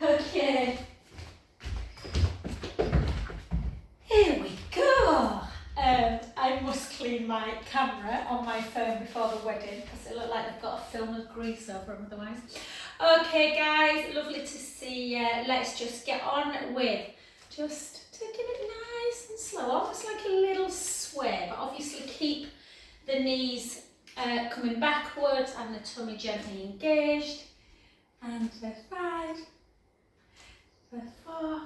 Okay. Here we go. I must clean my camera on my phone before the wedding because it looked like they've got a film of grease over them otherwise. Okay guys, lovely to see you. Let's just get on with just taking it nice and slow, almost like a little sway, but obviously keep the knees coming backwards and the tummy gently engaged. And for 5, for 4,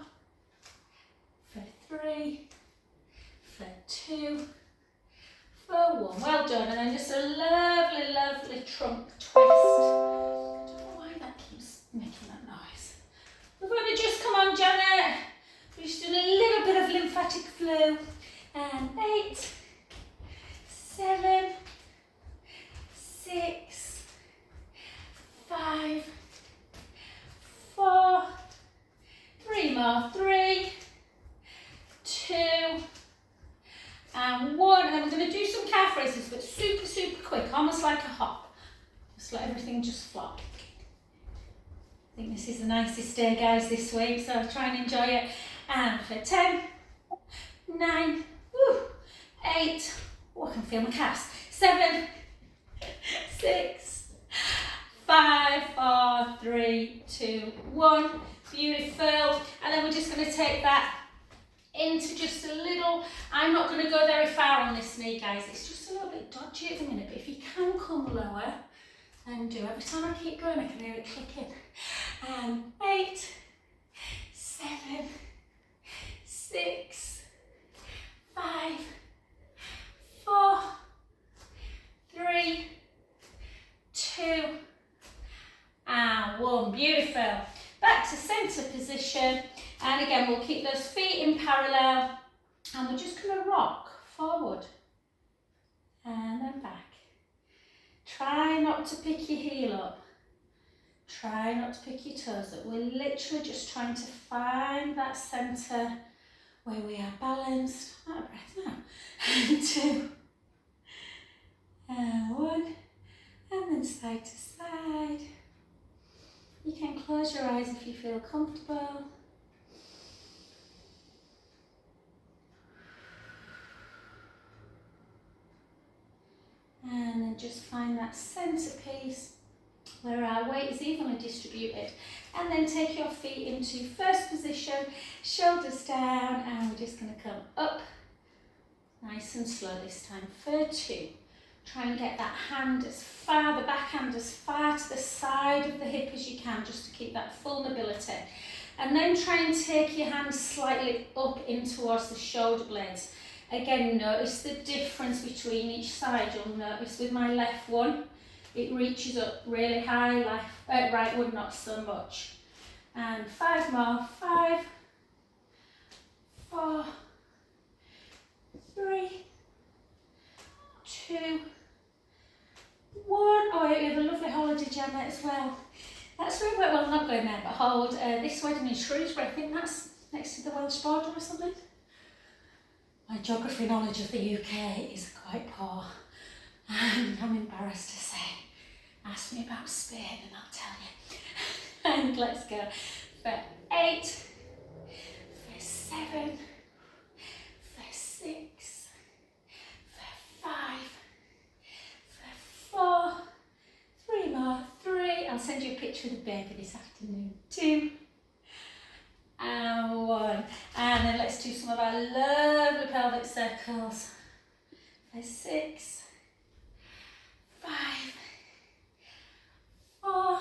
for 3, for 2, for 1. Well done. And then just a lovely, lovely trunk twist. I don't know why that keeps making that noise. We're going to just, come on Janet, we're just doing a little bit of lymphatic flow. And 8, 7, 6, 5, 4, 3 more, 3, 2, and 1. And then we're going to do some calf raises, but super, super quick, almost like a hop. Just let everything just flop. I think this is the nicest day, guys, this week, so try and enjoy it. And for 10, 9, 8, oh, I can feel my calves, 7, 6, 5, 4, 3, 2, 1. Beautiful. And then we're just going to take that into just a little, I'm not going to go very far on this knee, guys. It's just a little bit dodgy at the minute, but if you can come lower, then do. Every time I keep going, I can hear it clicking. 8, 7, 6, 5, 4, 3, 2, and 1. Beautiful. Back to centre position, and again we'll keep those feet in parallel, and we're just going to rock forward and then back. Try not to pick your heel up, try not to pick your toes up. We're literally just trying to find that centre where we are balanced. Out of breath now. And 2, and 1, and then side to side. You can close your eyes if you feel comfortable. And then just find that centre piece where our weight is evenly distributed. And then take your feet into first position, shoulders down, and we're just going to come up nice and slow this time. For 2. Try and get that hand as far, the back hand as far to the side of the hip as you can, just to keep that full mobility. And then try and take your hand slightly up in towards the shoulder blades. Again, notice the difference between each side. You'll notice with my left one, it reaches up really high, right one not so much. And 5 more, 5, 4, 3, 2, 1. Oh, you have a lovely holiday, Janet, as well. That's really well, I'm not going there, but hold. This wedding in Shrewsbury, I think that's next to the Welsh border or something. My geography knowledge of the UK is quite poor, and I'm embarrassed to say. Ask me about Spain and I'll tell you. And let's go for 8, for 7, for 6, for 5, for 4, 3 more, 3. I'll send you a picture of the baby this afternoon. 2, and 1. And then let's do some of our lovely pelvic circles. For 6, 5, 4,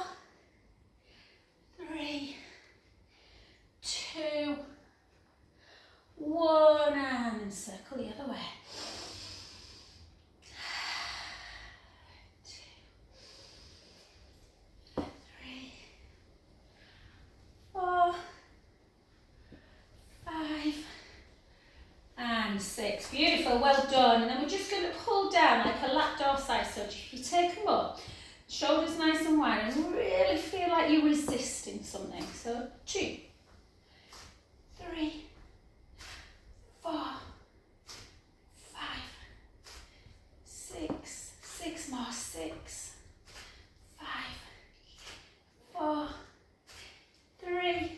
3, 2, 1, and circle the other way. 2, 3, 4, 5, and 6. Beautiful, well done. And then we're just going to pull down like a lat dorsi. So if you take them up, shoulders nice and wide, and really feel like you're resisting something. So 2, 3, 4, 5, 6, 6 more, 6, 5, 4, 3,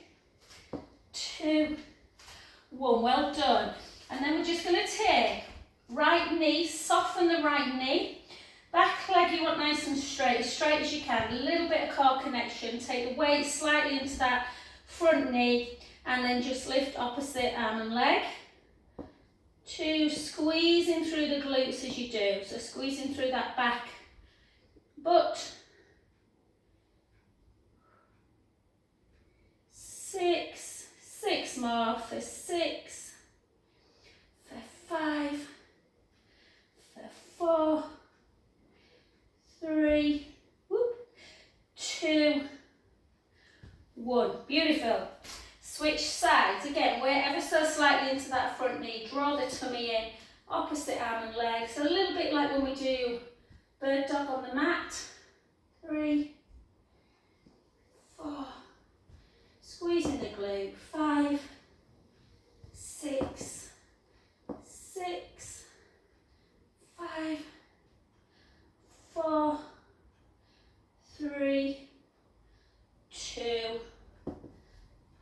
1. Well done. And then we're just going to take right knee, soften the right knee. Back leg you want nice and straight as you can. A little bit of core connection. Take the weight slightly into that front knee and then just lift opposite arm and leg. 2, squeezing through the glutes as you do. So squeezing through that back butt. 6, 6 more for 6, for 5, for 4, 3, 2, 1. Beautiful. Switch sides. Again, weight ever so slightly into that front knee. Draw the tummy in. Opposite arm and leg. So a little bit like when we do bird dog on the mat. 3, 4. Squeezing the glute. 5, 6, 6, 5, 4, 3, 2,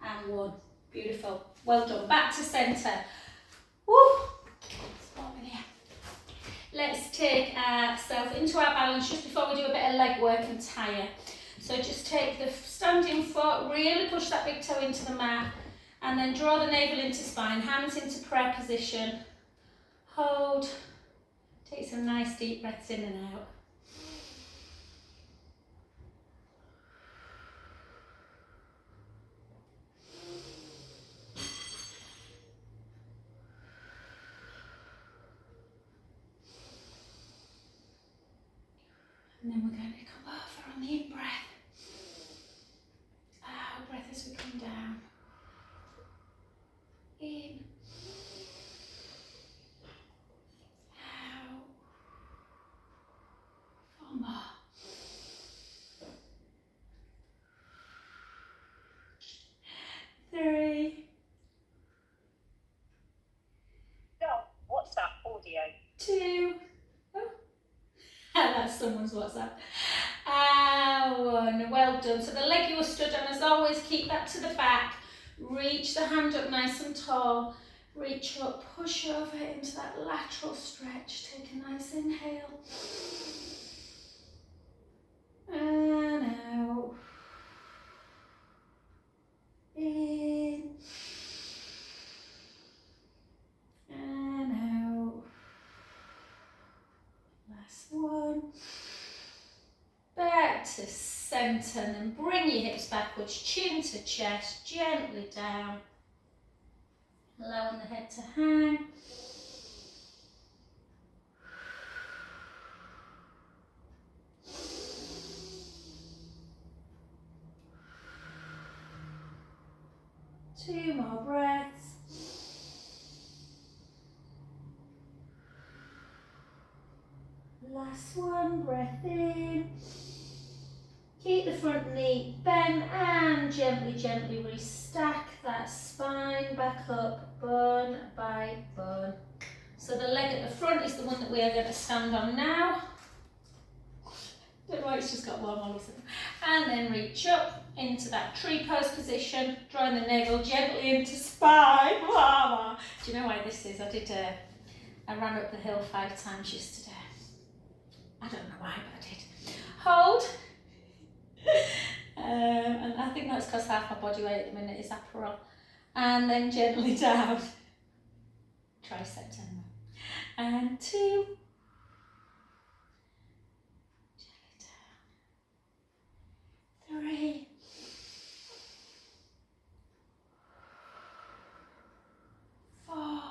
and 1. Beautiful. Well done. Back to centre. Woo! Let's take ourselves into our balance just before we do a bit of leg work and tire. So just take the standing foot, really push that big toe into the mat, and then draw the navel into spine, hands into prayer position. Hold. Take some nice deep breaths in and out. And then we're going to come over on the in-breath. Out breath as we come down. In. Out. 4 more. 3. No, what's that audio? 2. Oh. That's someone's WhatsApp. 1. Well done. So the leg you were stood on, as always, keep that to the back. Reach the hand up nice and tall. Reach up, push over into that lateral stretch. Take a nice inhale. And out. In. And out. Last one. Back to centre and then bring your hips backwards, chin to chest, gently down. Allowing the head to hang. Two more breaths. Last one, breath in. Keep the front knee bent and gently, gently restack that spine back up, bone by bone. So the leg at the front is the one that we are going to stand on now. Don't know why it's just got warm all of a sudden. And then reach up into that tree pose position, drawing the navel gently into spine. Do you know why this is? I ran up the hill 5 times yesterday. I don't know why, but I did. Hold. And I think that's because half my body weight at the minute is Aperol. And then gently down. Tricep tendon. And 2. Gently down. 3. 4.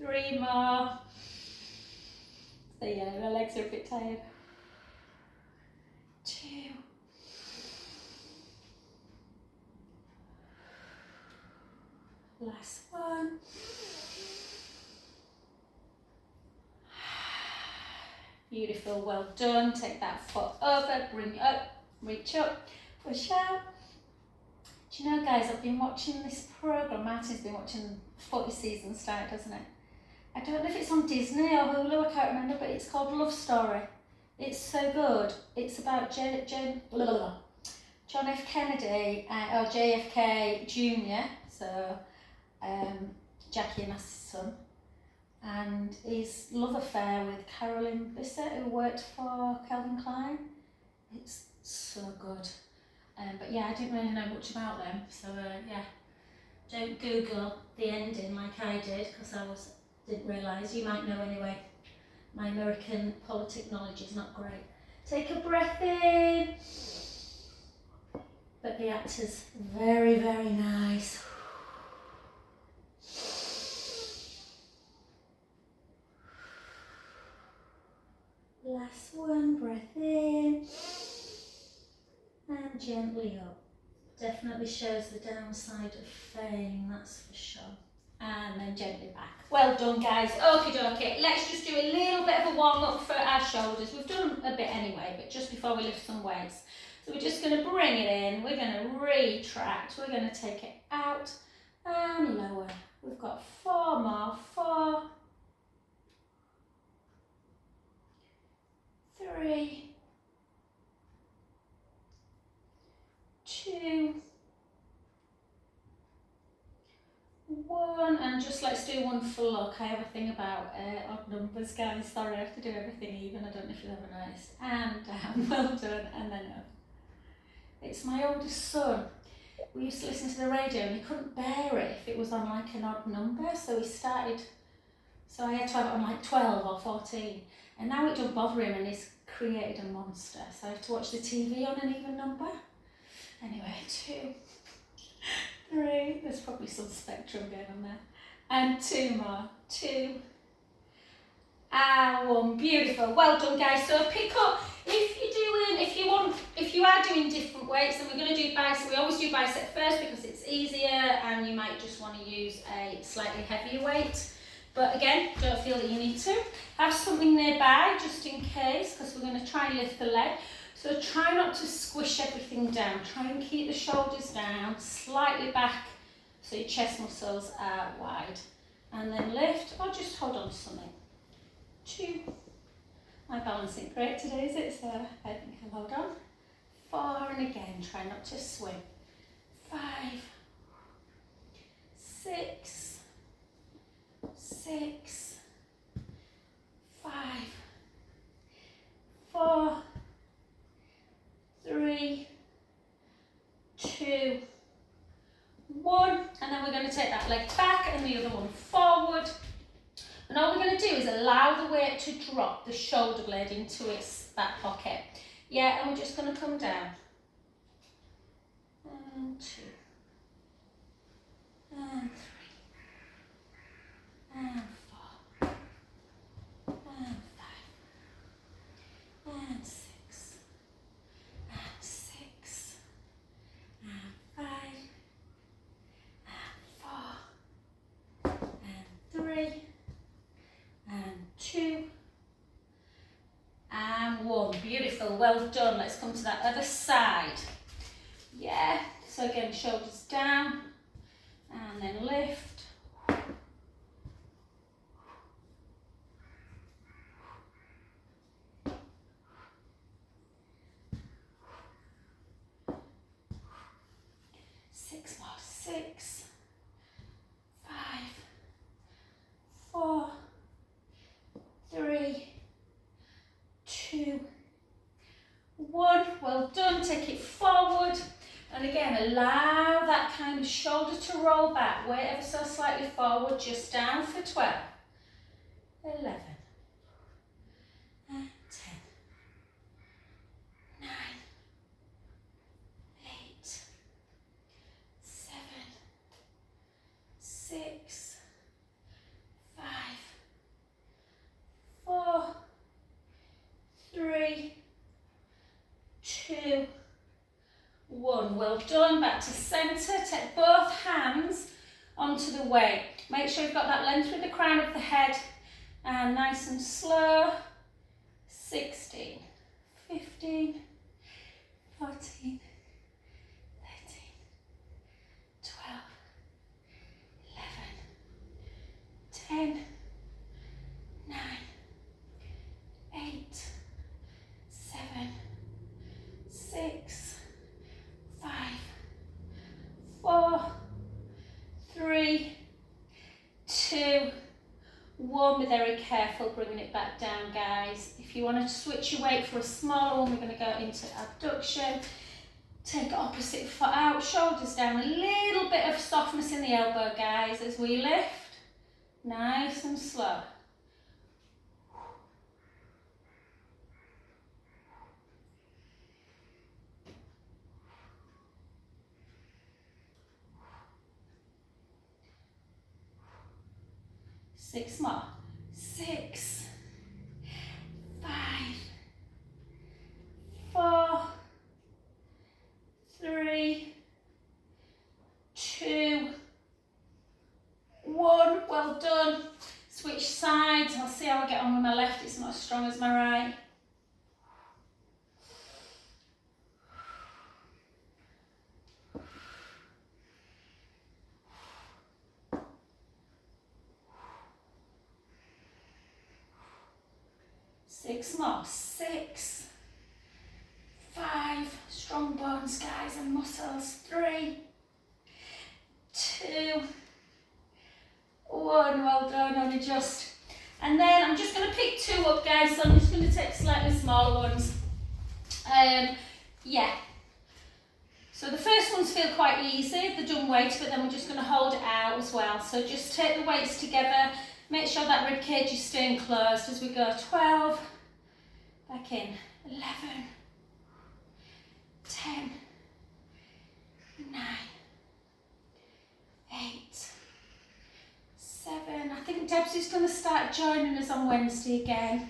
3 more. So yeah, my legs are a bit tired. 2. Last one. Beautiful, well done. Take that foot over, bring it up, reach up, push out. Do you know, guys, I've been watching this programme. Martin's been watching footy season start, doesn't it? I don't know if it's on Disney or Hulu, I can't remember, but it's called Love Story. It's so good. It's about John F. Kennedy, or JFK Jr., so Jackie and son, and his love affair with Carolyn Bissett, who worked for Calvin Klein. It's so good. But yeah, I didn't really know much about them, so yeah, don't Google the ending like I did, because didn't realise. You might know anyway. My American politic knowledge is not great. Take a breath in. But the actor's very, very nice. Last one, breath in. And gently up. Definitely shows the downside of fame, that's for sure. And then gently back. Well done, guys. Okie dokie. Let's just do a little bit of a warm up for our shoulders. We've done a bit anyway, but just before we lift some weights. So we're just going to bring it in. We're going to retract. We're going to take it out and lower. We've got 4 more. 4, 3, 2, 1, and just let's do one for luck. I have a thing about odd numbers, guys. Sorry, I have to do everything even. I don't know if you've ever noticed. And down, well done, and then up. It's my oldest son. We used to listen to the radio and he couldn't bear it if it was on like an odd number, so he started, so I had to have it on like 12 or 14, and now it don't bother him and he's created a monster, so I have to watch the TV on an even number. Anyway, 2, 3, there's probably some spectrum going on there, and 2 more, 2, and 1, beautiful, well done guys. So pick up, if you are doing different weights, and we're going to do bicep, we always do bicep first because it's easier, and you might just want to use a slightly heavier weight, but again, don't feel that you need to. Have something nearby just in case, because we're going to try and lift the leg. So try not to squish everything down. Try and keep the shoulders down, slightly back, so your chest muscles are wide. And then lift, or just hold on to something. 2. My balance isn't great today, is it? So I think I'll hold on. 4, and again, try not to swing. 5, 6, 6, 5, 4, 3, 2, 1, and then we're going to take that leg back and the other one forward. And all we're going to do is allow the weight to drop the shoulder blade into its back pocket. Yeah, and we're just going to come down. And 2, and 3, and 4, and 5, and 6, and 6, and 5, and 4, and 3, and 2, and 1. Beautiful, well done. Let's come to that other side. Yeah, so again, shoulders down, and then lift. Six more. 6, 5, 4, 3, 2, 1. Well done. Take it forward. And again, allow that kind of shoulder to roll back. Weight ever so slightly forward, just down for 12, 11, and 10, 9, 8, 7, 6, 5, 4, 3, 2, 1. Well done. Back to centre. Take both hands onto the weight. Make sure you've got that length through the crown of the head. And nice and slow. 16, 15, 14, 13, 12, 11, 10, 9, 8, 7, 6, If you want to switch your weight for a smaller one, we're going to go into abduction. Take opposite foot out, shoulders down, a little bit of softness in the elbow, guys, as we lift. Nice and slow. Six more. 6, 5, 4, 3, 2, 1. Well done. Switch sides. I'll see how I get on with my left. It's not as strong as my right. Six more. 6, 5. Strong bones, guys, and muscles. 3, 2, 1. Well done. And adjust. And then I'm just going to pick 2 up, guys. So I'm just going to take slightly smaller ones. Yeah. So the first ones feel quite easy, the dumb weights, but then we're just going to hold it out as well. So just take the weights together. Make sure that rib cage is staying closed as we go. 12. Back in. 11. 10. 9. 8. 7. I think Debs is going to start joining us on Wednesday again.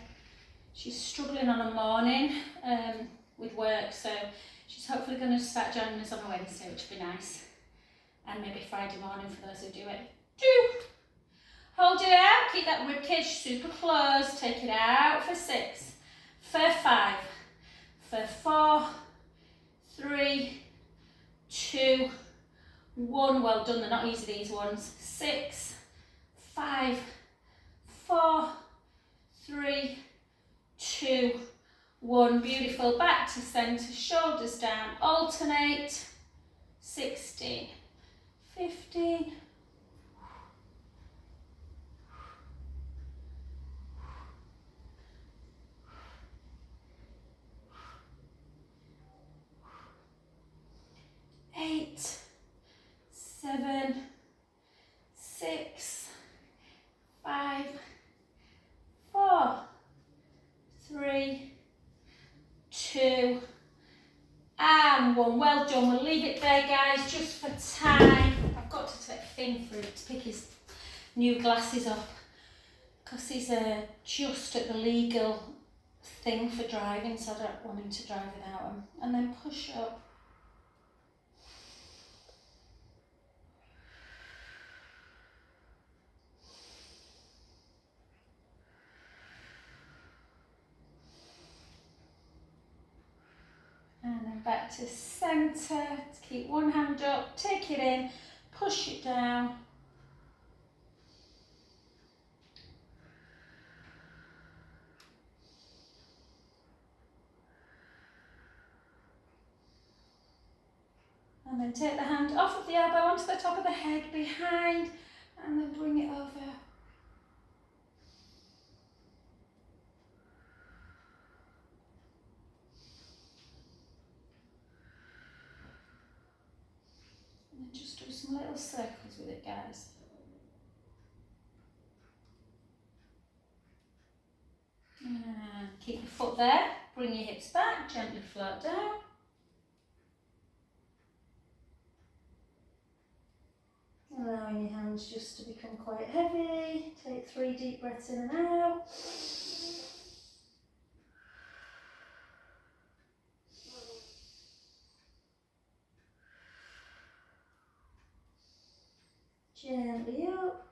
She's struggling on a morning with work, so she's hopefully going to start joining us on a Wednesday, which would be nice. And maybe Friday morning for those who do it. 2. Hold it out, keep that ribcage super closed. Take it out for 6, for 5, for 4, 3, 2, 1. Well done, they're not easy, these ones. 6, 5, 4, 3, 2, 1. Beautiful. Back to centre, shoulders down, alternate. 16, 15, 8, 7, 6, 5, 4, 3, 2, and 1. Well done. We'll leave it there, guys, just for time. I've got to take Finn through to pick his new glasses up because he's just at the legal thing for driving, so I don't want him to drive without them. And then push up. And then back to centre, to keep one hand up, take it in, push it down. And then take the hand off of the elbow onto the top of the head, behind, and then bring it over. Just do some little circles with it, guys. And keep your foot there, bring your hips back, gently float down. Allowing your hands just to become quite heavy. Take 3 deep breaths in and out. Gently up.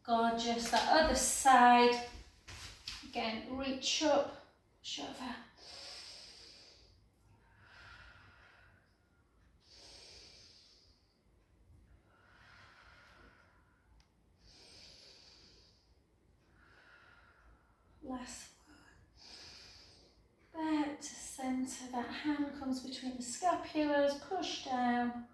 Gorgeous. That other side. Again, reach up, push over. Last one. Back to centre. That hand comes between the scapulars. Push down.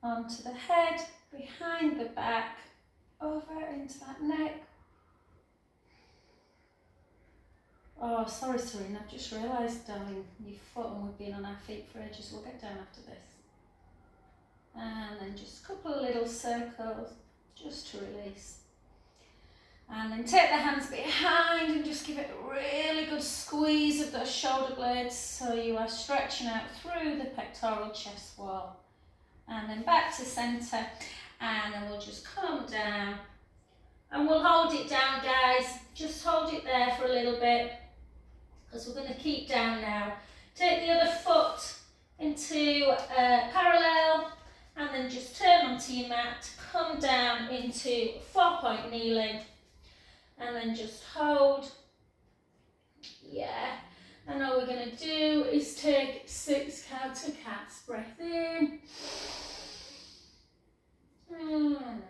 onto the head, behind the back, over into that neck. Oh, sorry, Serena, I've just realised, darling, your foot, and we've been on our feet for ages. We'll get down after this. And then just a couple of little circles, just to release. And then take the hands behind and just give it a really good squeeze of those shoulder blades so you are stretching out through the pectoral chest wall. And then back to centre, and then we'll just come down. And we'll hold it down, guys. Just hold it there for a little bit, because we're going to keep down now. Take the other foot into parallel, and then just turn onto your mat, come down into 4-point kneeling, and then just hold. Yeah, and all we're going to do is take 6 counter cats. Breath in, and out.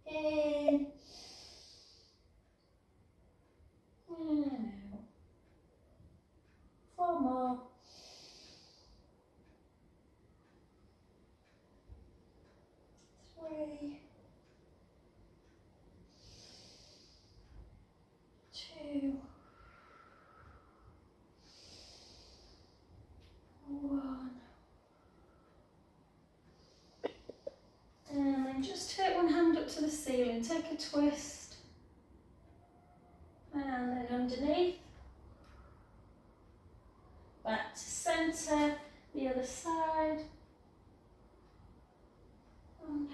In, and out. 4 more. 3, 2, 1. And then just take one hand up to the ceiling, take a twist, and then underneath, back to centre, the other side, and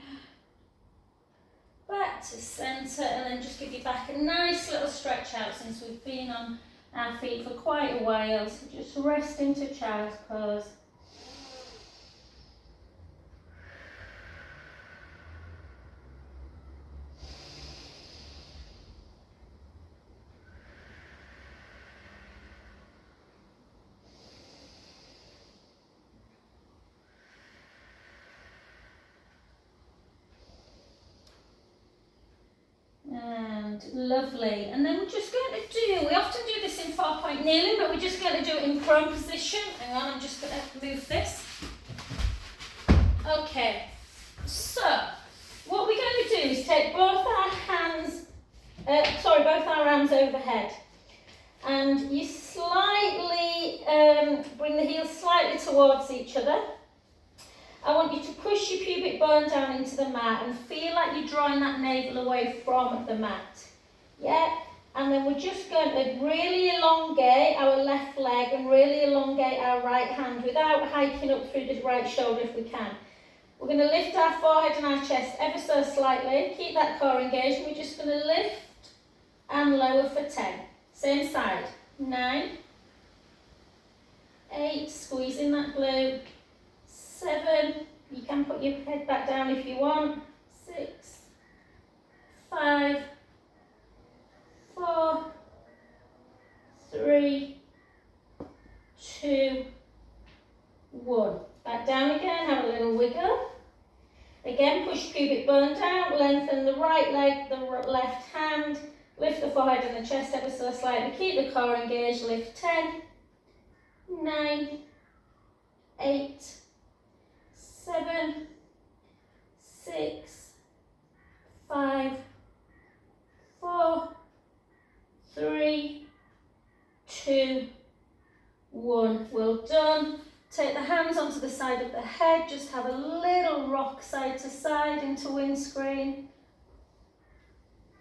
back to centre, and then just give your back a nice little stretch out since we've been on our feet for quite a while. So just rest into child's pose. And lovely. And then we're just going to do, we often do this in 4-point kneeling, but we're just going to do it in prone position. Hang on, I'm just going to move this. Okay, so what we're going to do is take both our hands, both our arms overhead. And you slightly, bring the heels slightly towards each other. I want you to push your pubic bone down into the mat and feel like you're drawing that navel away from the mat. Yeah? And then we're just going to really elongate our left leg and really elongate our right hand without hiking up through the right shoulder if we can. We're going to lift our forehead and our chest ever so slightly. Keep that core engaged. We're just going to lift and lower for 10. Same side. 9, 8, squeezing that glute. 7, you can put your head back down if you want. 6, 5, 4, 3, 2, 1. Back down again, have a little wiggle. Again, push pubic bone down, lengthen the right leg, the left hand, lift the forehead and the chest ever so slightly, keep the core engaged, lift 10, 9, 8, 7, 6, 5, 4, 3, 2, 1. Well done. Take the hands onto the side of the head, just have a little rock side to side into windscreen.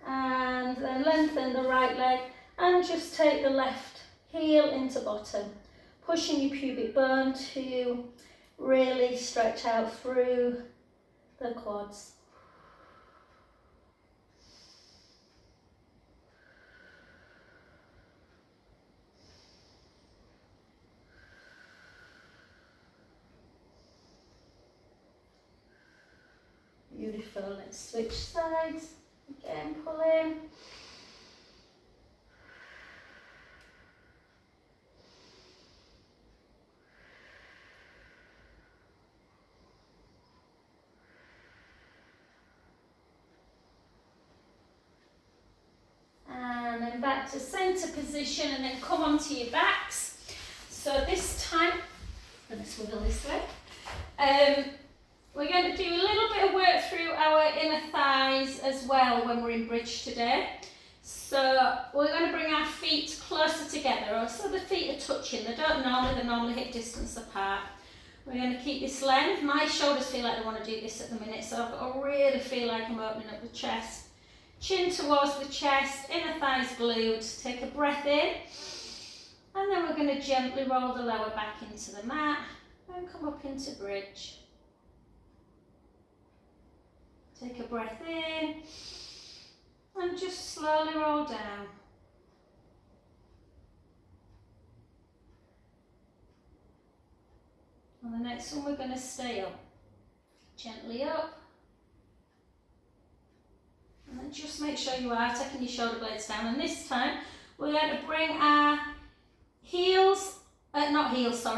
And then lengthen the right leg and just take the left heel into bottom. Pushing your pubic bone to really stretch out through the quads. Beautiful. Let's switch sides. Again, pull in. And then back to centre position and then come onto your backs. So this time, I'm going to swivel this way. We're going to do a little bit of work through our inner thighs as well when we're in bridge today. So we're going to bring our feet closer together, so the feet are touching. They're normally hip distance apart. We're going to keep this length. My shoulders feel like they want to do this at the minute, so I've got to really feel like I'm opening up the chest. Chin towards the chest, inner thighs glued. Take a breath in. And then we're going to gently roll the lower back into the mat and come up into bridge. Take a breath in and just slowly roll down. On the next one we're going to stay up. Gently up. And then just make sure you are taking your shoulder blades down. And this time we're going to bring our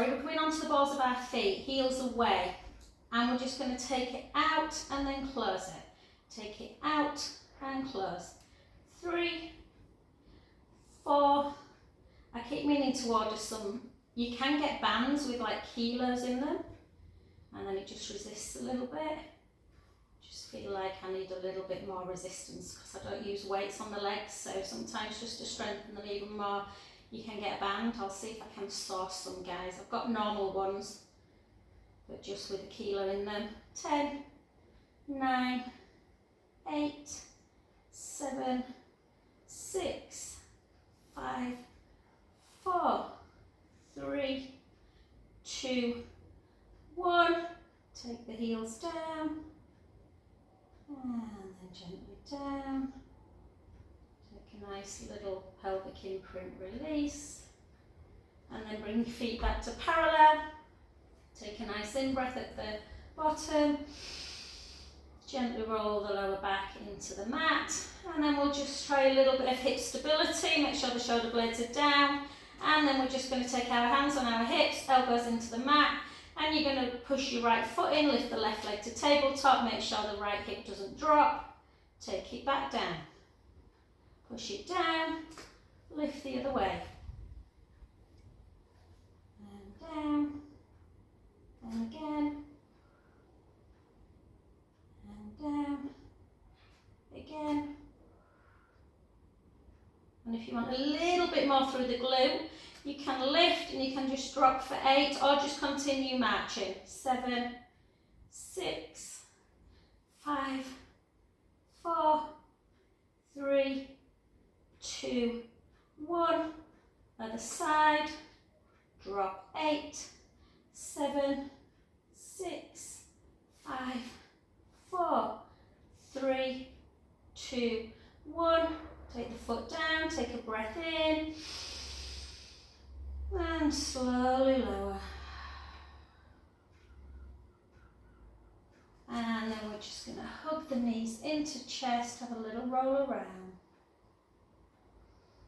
we're coming onto the balls of our feet, heels away. And we're just going to take it out and then close it. Take it out and close. 3, 4. I keep meaning to order some. You can get bands with like kilos in them. And then it just resists a little bit. Just feel like I need a little bit more resistance because I don't use weights on the legs. So sometimes just to strengthen them even more, you can get a band. I'll see if I can source some, guys. I've got normal ones, but just with a kilo in them. 10, 9, 8, 7, 6, 5, 4, 3, 2, 1. Take the heels down and then gently down. Take a nice little pelvic imprint release and then bring your feet back to parallel. Take a nice in-breath at the bottom. Gently roll the lower back into the mat. And then we'll just try a little bit of hip stability. Make sure the shoulder blades are down. And then we're just going to take our hands on our hips, elbows into the mat. And you're going to push your right foot in, lift the left leg to tabletop. Make sure the right hip doesn't drop. Take it back down. Push it down. Lift the other way. And down. And again, and down, again. And if you want a little bit more through the glute, you can lift and you can just drop for 8 or just continue marching. 7, 6, 5, 4, 3, 2, 1. Other side, drop 8, 7, 6, 5, 4, 3, 2, 1. Take the foot down, take a breath in, and slowly lower. And then we're just going to hug the knees into chest, have a little roll around.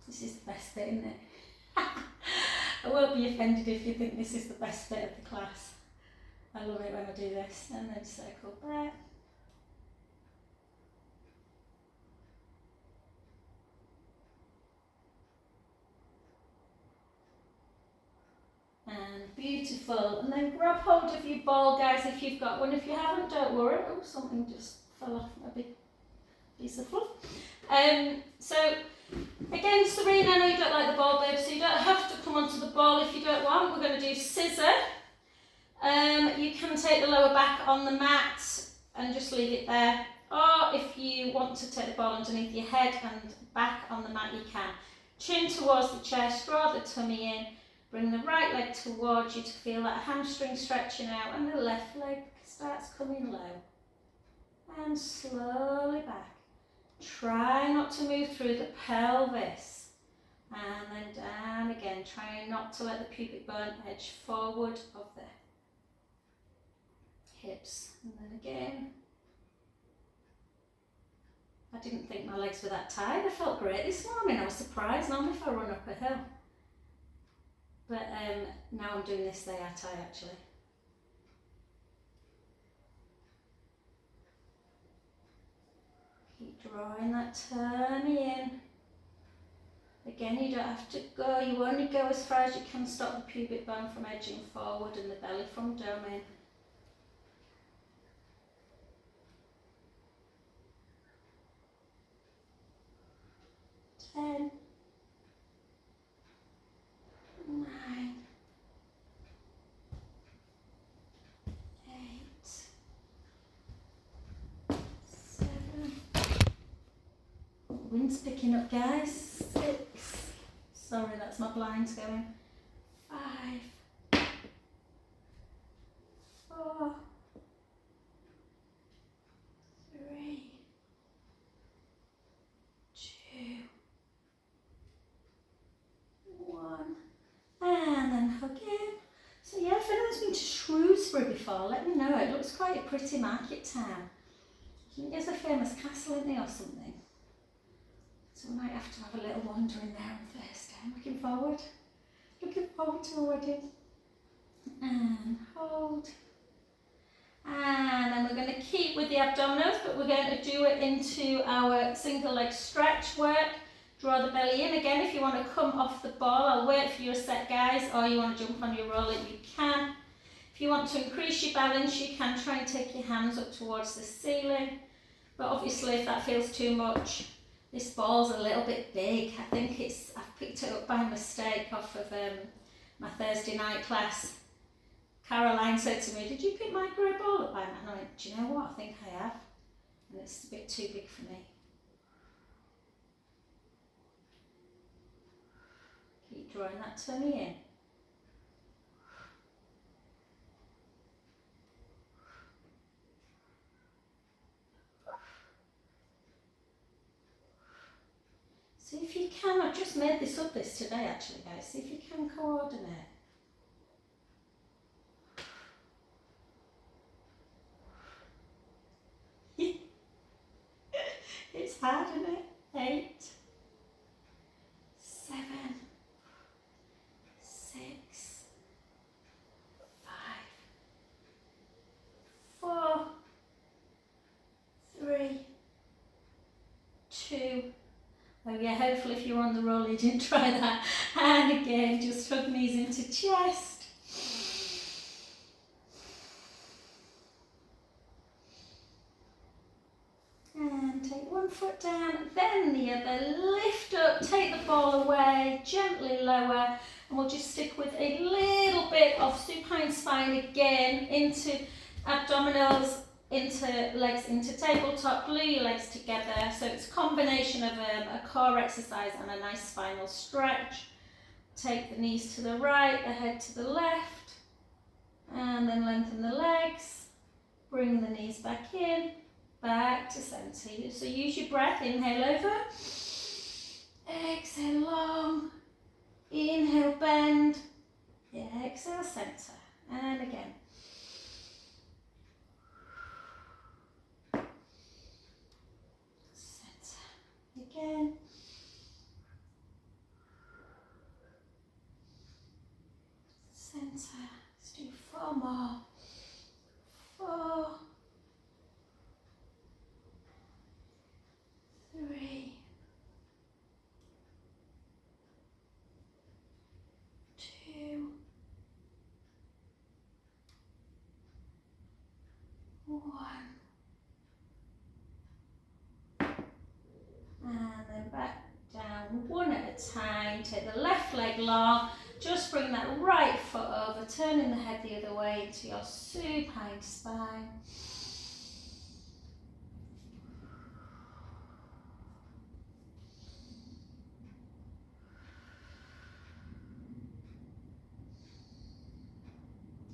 This is the best bit, isn't it? I won't be offended if you think this is the best bit of the class. I love it when I do this. And then circle back. And beautiful. And then grab hold of your ball, guys, if you've got one. If you haven't, don't worry. Oh, something just fell off a big piece of fluff. So again, Serena, I know you don't like the ball, babe, so you don't have to come onto the ball if you don't want. We're going to do scissor. You can take the lower back on the mat and just leave it there. Or if you want to take the ball underneath your head and back on the mat, you can. Chin towards the chest, draw the tummy in. Bring the right leg towards you to feel that hamstring stretching out, and the left leg starts coming low. And slowly back. Try not to move through the pelvis. And then down again. Try not to let the pubic bone edge forward of the hips. And then again. I didn't think my legs were that tight. They felt great this morning. I was surprised. Normally if I run up a hill. But now I'm doing this, they are tight actually. Keep drawing that tummy in. Again, you don't have to go, you only go as far as you can stop the pubic bone from edging forward and the belly from doming. 10, 9, 8, 7. Wind's picking up, guys. 6. Sorry, that's my blinds going. 5, 4, 3, 2, 1. And then hug in. So yeah, if anyone's been to Shrewsbury before, let me know. It looks quite a pretty market town. I think there's a famous castle in there or something. So we might have to have a little wander in there on Thursday. I'm looking forward to a wedding. And hold. And then we're going to keep with the abdominals, but we're going to do it into our single leg stretch work. Draw the belly in. Again, if you want to come off the ball, I'll wait for your set, guys, or you want to jump on your roller, you can. If you want to increase your balance, you can try and take your hands up towards the ceiling. But obviously, if that feels too much, this ball's a little bit big. I think I've picked it up by mistake off of my Thursday night class. Caroline said to me, "Did you pick my grey ball up by mistake?" And I went, "Do you know what? I think I have." And it's a bit too big for me. Keep drawing that tummy in. See if you can, I've just made this up today actually, guys. See if you can coordinate. It's hard, isn't it? 8, 7, 6, 5, 4, 3, 2. Oh yeah, hopefully if you're on the roll you didn't try that. And again, just hug knees into chest. And take one foot down, then the other. Lift up, take the ball away, gently lower. And we'll just stick with a little bit of supine spine again, into abdominals, into legs, into tabletop. Glue your legs together. So it's a combination of a core exercise and a nice spinal stretch. Take the knees to the right, the head to the left. And then lengthen the legs. Bring the knees back in. Back to centre. So use your breath. Inhale over. Exhale long. Inhale bend. Exhale centre. And again. Centre. Again. Centre. Let's do 4 more. 4. 3, 2, 1. And then back down one at a time. Take the left leg long. Just bring that right foot over, turning the head the other way into your supine spine.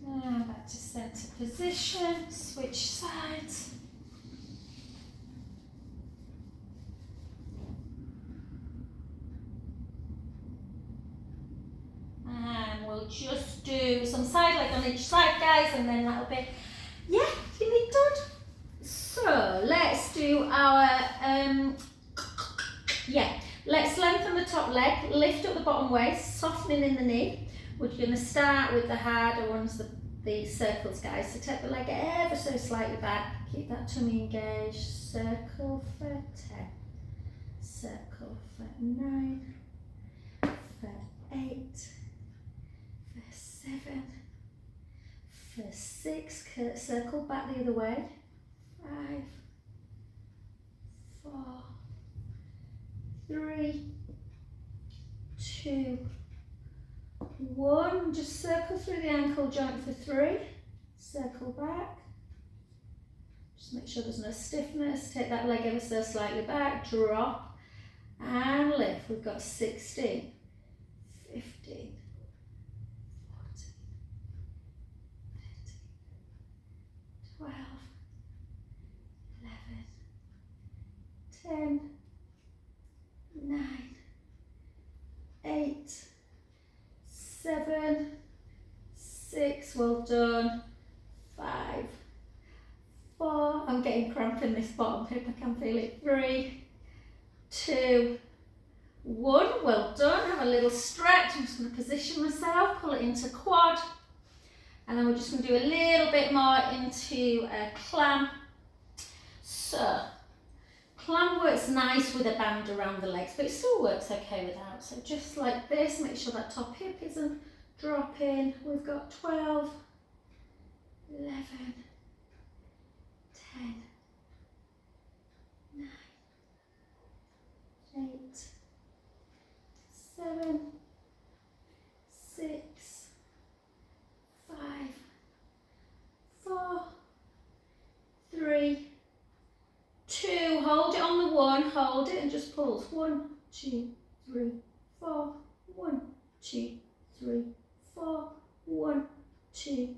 And back to centre position, switch sides. And we'll just do some side leg on each side, guys, and then that'll be, yeah, feeling good. So let's do our, let's lengthen the top leg, lift up the bottom waist, softening in the knee. We're going to start with the harder ones, the circles, guys. So take the leg ever so slightly back, keep that tummy engaged. Circle for 10, circle for 9, for 8, for 7, for 6, circle back the other way. 5, 4, 3, 2, 1. Just circle through the ankle joint for 3. Circle back. Just make sure there's no stiffness. Take that leg ever so slightly back. Drop and lift. We've got 16, 15, 14, 13, 12, 11, 10, 9, 8, 7, 6, well done, 5, 4, I'm getting cramp in this bottom hip, I can feel it, 3, 2, 1, well done, have a little stretch. I'm just going to position myself, pull it into quad, and then we're just going to do a little bit more into a clam. So, clam works nice with a band around the legs, but it still works okay without. So just like this, make sure that top hip isn't dropping. We've got 12, 11, 10, 9, 8, 7, 6, 5, 4, 3, 2, hold it on the 1, hold it and just pulse. 1, 2, 3, 4, 1, 2, 3, 4, 1, 2,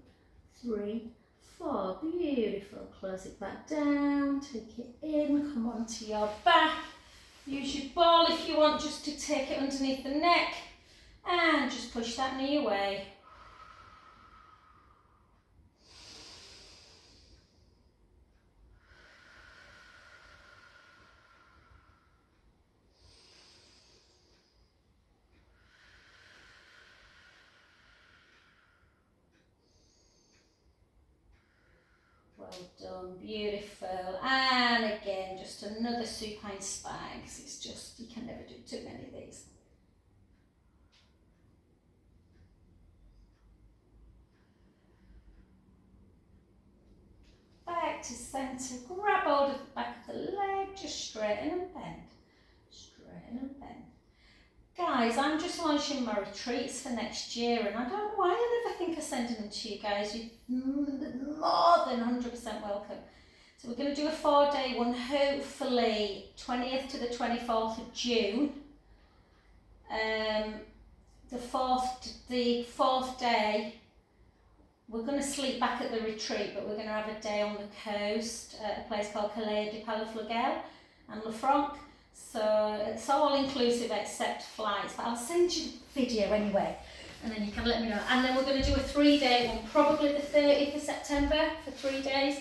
3, 4. Beautiful. Close it back down, take it in, come onto your back. Use your ball if you want just to take it underneath the neck and just push that knee away. Well done, beautiful. And again, just another supine spine, because it's just, you can never do too many of these. Back to centre, grab hold of the back of the leg, just straighten and bend. Straighten and bend. Guys, I'm just launching my retreats for next year, and I don't know why I never think of sending them to you guys. You're more than 100% welcome. So we're going to do a 4-day one, hopefully 20th to the 24th of June. The fourth day, we're going to sleep back at the retreat, but we're going to have a day on the coast at a place called Calais de Palafrugell and Le Franc. So it's all inclusive except flights, but I'll send you the video anyway, and then you can let me know. And then we're going to do a 3-day one, probably the 30th of September for 3 days.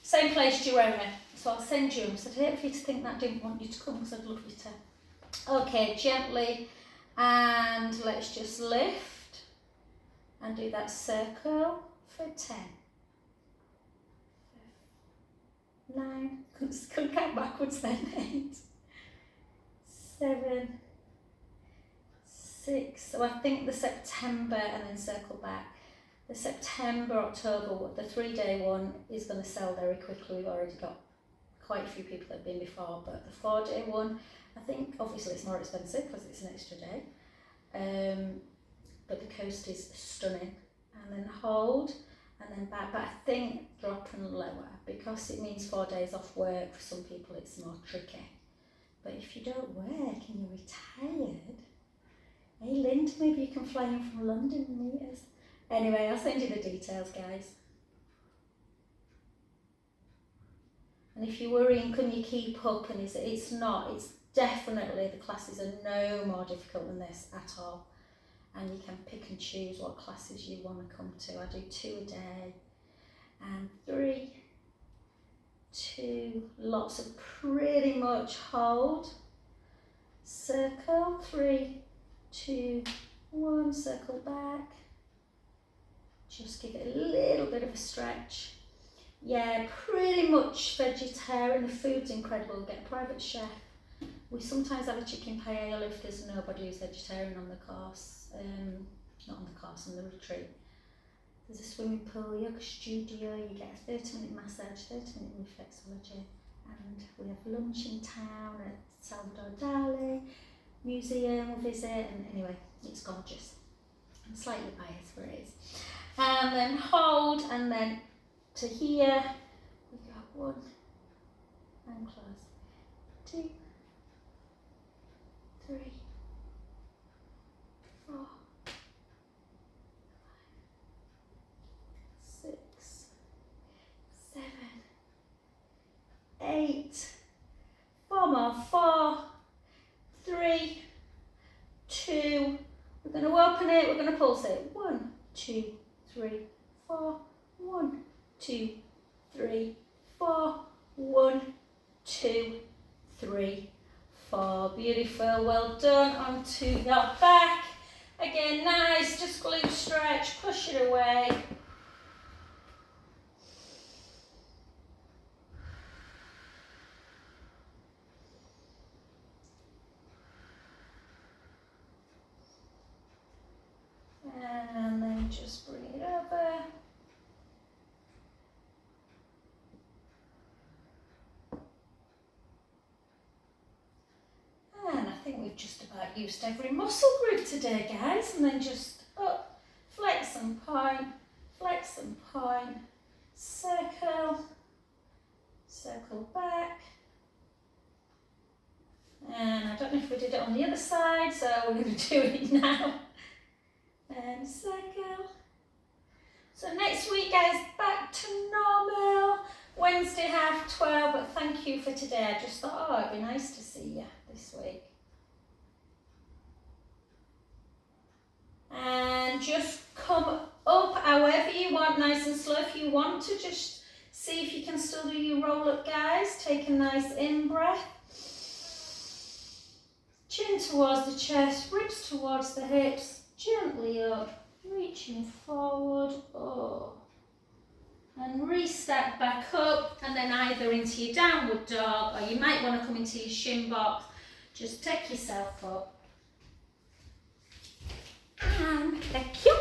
Same place, Girona. So I'll send you them. So I don't want you to think that I didn't want you to come, because I'd love you to. Okay, gently, and let's just lift and do that circle for 10. 9, couldn't count backwards then, 8, 7, 6, so I think the September, and then circle back. The September, October, the 3-day one is going to sell very quickly. We've already got quite a few people that have been before, but the 4-day one, I think obviously it's more expensive because it's an extra day, but the coast is stunning. And then hold, and then back, but I think drop and lower, because it means 4 days off work. For some people it's more tricky. But if you don't work and you're retired, hey Lind, maybe you can fly in from London and meet us. Anyway, I'll send you the details, guys. And if you're worrying, can you keep up? And it's not, it's definitely, the classes are no more difficult than this at all. And you can pick and choose what classes you want to come to. I do 2 a day, and 3, 2, lots of pretty much hold, circle, 3, 2, 1, circle back, just give it a little bit of a stretch. Yeah, pretty much vegetarian, the food's incredible, get a private chef. We sometimes have a chicken paella if there's nobody who's vegetarian on the course, not on the course, on the retreat. There's a swimming pool, yoga studio, you get a 30-minute massage, 30-minute reflexology, and we have lunch in town at Salvador Dali. museum or visit, and anyway, it's gorgeous. I'm slightly biased for it is. And then hold, and then to here, we got 1, and close, 2, 3, 4, 6, 7, 8, 4 more, 4, 3, 2, we're going to open it, we're going to pulse it, 1, 2, 3, 4, 1, 2, 3, 4, 1, 2, 3, 4, beautiful, well done, onto your back, again nice, just glute stretch, push it away. And then just bring it over. And I think we've just about used every muscle group today, guys. And then just up, flex and point, circle, circle back. And I don't know if we did it on the other side, so we're going to do it now. And circle. So next week, guys, back to normal. Wednesday 12:30, but thank you for today. I just thought, oh, it'd be nice to see you this week. And just come up however you want, nice and slow. If you want to, just see if you can still do your roll up, guys. Take a nice in breath. Chin towards the chest, ribs towards the hips, gently up, reaching forward, oh. And restep back up, and then either into your downward dog, or you might want to come into your shin box. Just take yourself up. And thank you.